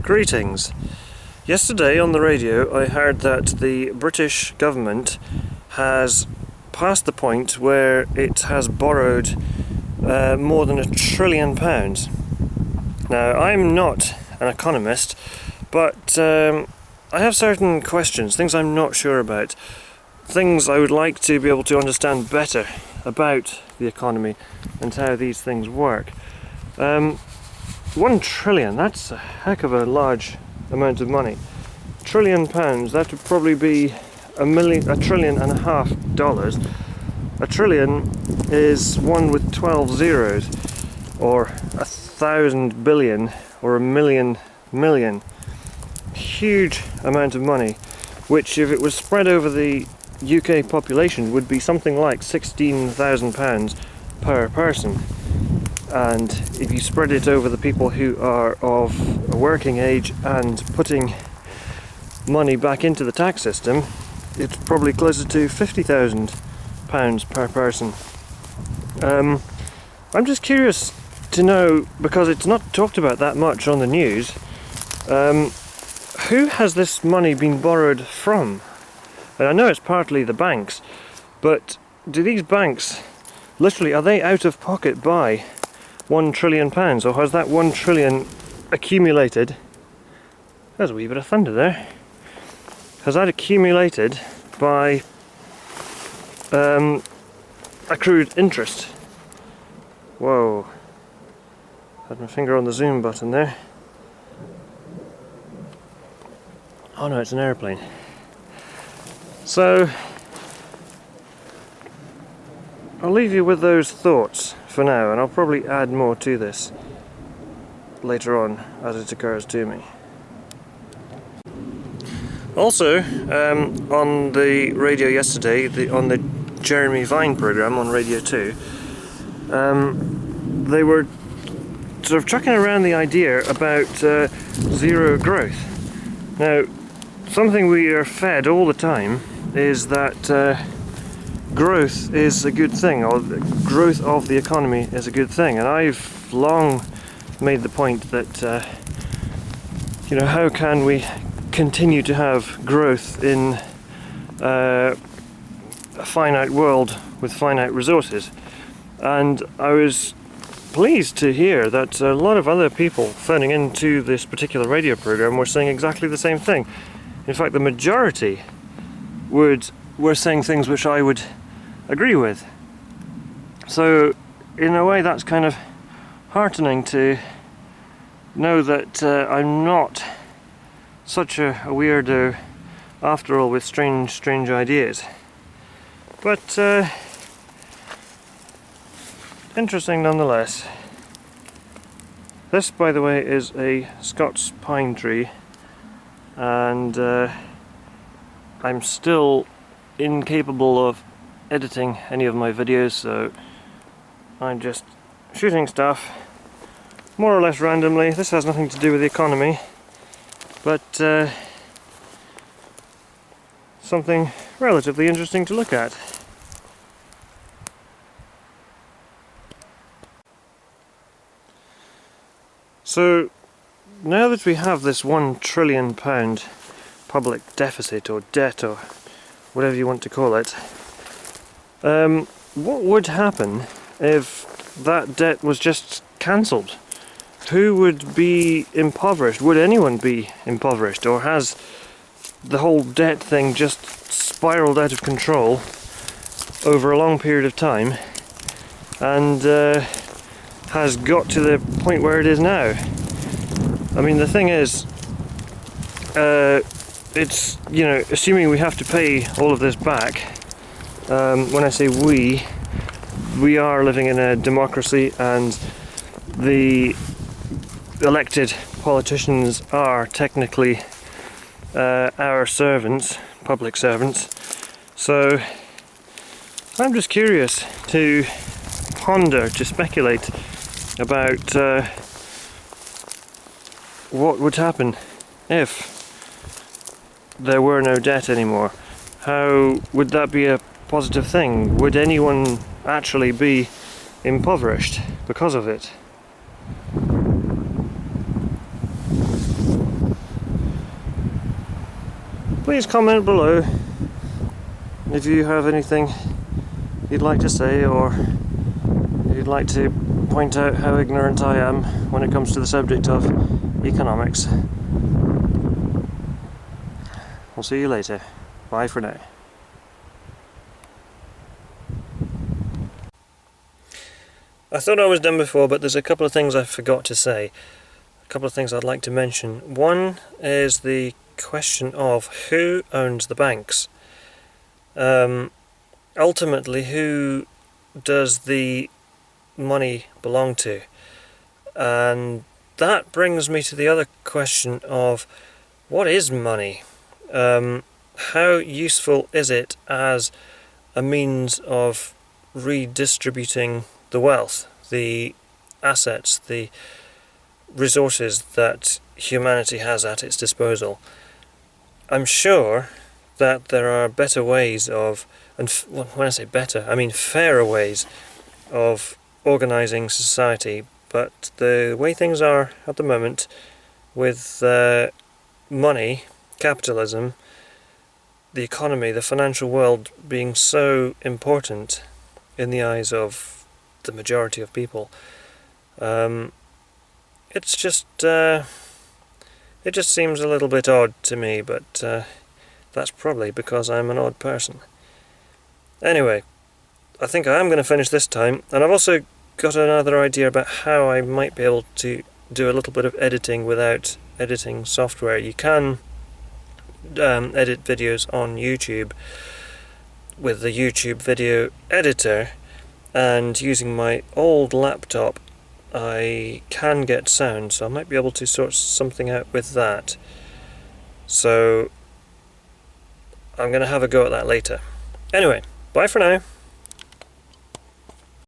Greetings. Yesterday on the radio I heard that the British government has passed the point where it has borrowed more than £1 trillion. Now, I'm not an economist, but I have certain questions, things I'm not sure about, things I would like to be able to understand better about the economy and how these things work. £1 trillion, that's a heck of a large amount of money. £1 trillion, that would probably be $1.5 trillion. A trillion is one with 12 zeros, or 1,000 billion, or 1,000,000 million. Huge amount of money, which if it was spread over the UK population would be something like £16,000 per person. And if you spread it over the people who are of a working age and putting money back into the tax system, it's probably closer to £50,000 per person. I'm just curious to know, because it's not talked about that much on the news, who has this money been borrowed from? And I know it's partly the banks, but do these banks, literally, are they out of pocket by £1 trillion, or has that £1 trillion accumulated? There's a wee bit of thunder there. Has that accumulated by accrued interest? Whoa. Had my finger on the zoom button there. Oh no, it's an airplane. So I'll leave you with those thoughts for now, and I'll probably add more to this later on as it occurs to me. Also, on the radio yesterday, on the Jeremy Vine programme on Radio 2, they were sort of chucking around the idea about zero growth. Now, something we are fed all the time is that growth is a good thing, or the growth of the economy is a good thing, and I've long made the point that how can we continue to have growth in a finite world with finite resources? And I was pleased to hear that a lot of other people phoning into this particular radio program were saying exactly the same thing. In fact, the majority were saying things which I would agree with. So in a way that's kind of heartening to know that I'm not such a weirdo after all, with strange ideas. But interesting nonetheless. This, by the way, is a Scots pine tree, and I'm still incapable of editing any of my videos, so I'm just shooting stuff more or less randomly. This has nothing to do with the economy, but something relatively interesting to look at. So now that we have this £1 trillion public deficit, or debt, or whatever you want to call it, what would happen if that debt was just cancelled? Who would be impoverished? Would anyone be impoverished? Or has the whole debt thing just spiraled out of control over a long period of time and has got to the point where it is now? I mean, the thing is, it's, assuming we have to pay all of this back, when I say we are living in a democracy, and the elected politicians are technically our servants, public servants. So I'm just curious to ponder, to speculate about what would happen if there were no debt anymore. How would that be a positive thing? Would anyone actually be impoverished because of it? please comment below if you have anything you'd like to say, or you'd like to point out how ignorant I am when it comes to the subject of economics. We'll see you later. Bye for now. I thought I was done before, but there's a couple of things I forgot to say. A couple of things I'd like to mention. One is the question of who owns the banks. Ultimately, who does the money belong to? And that brings me to the other question of what is money? How useful is it as a means of redistributing the wealth, the assets, the resources that humanity has at its disposal? I'm sure that there are better ways of, and when I say better, I mean fairer ways of organising society, but the way things are at the moment with money, capitalism, the economy, the financial world being so important in the eyes of the majority of people, it's just it just seems a little bit odd to me, but that's probably because I'm an odd person. Anyway, I think I am going to finish this time, and I've also got another idea about how I might be able to do a little bit of editing without editing software. You can edit videos on YouTube with the YouTube video editor, and using my old laptop I can get sound, so I might be able to sort something out with that. So I'm going to have a go at that later. Anyway, bye for now.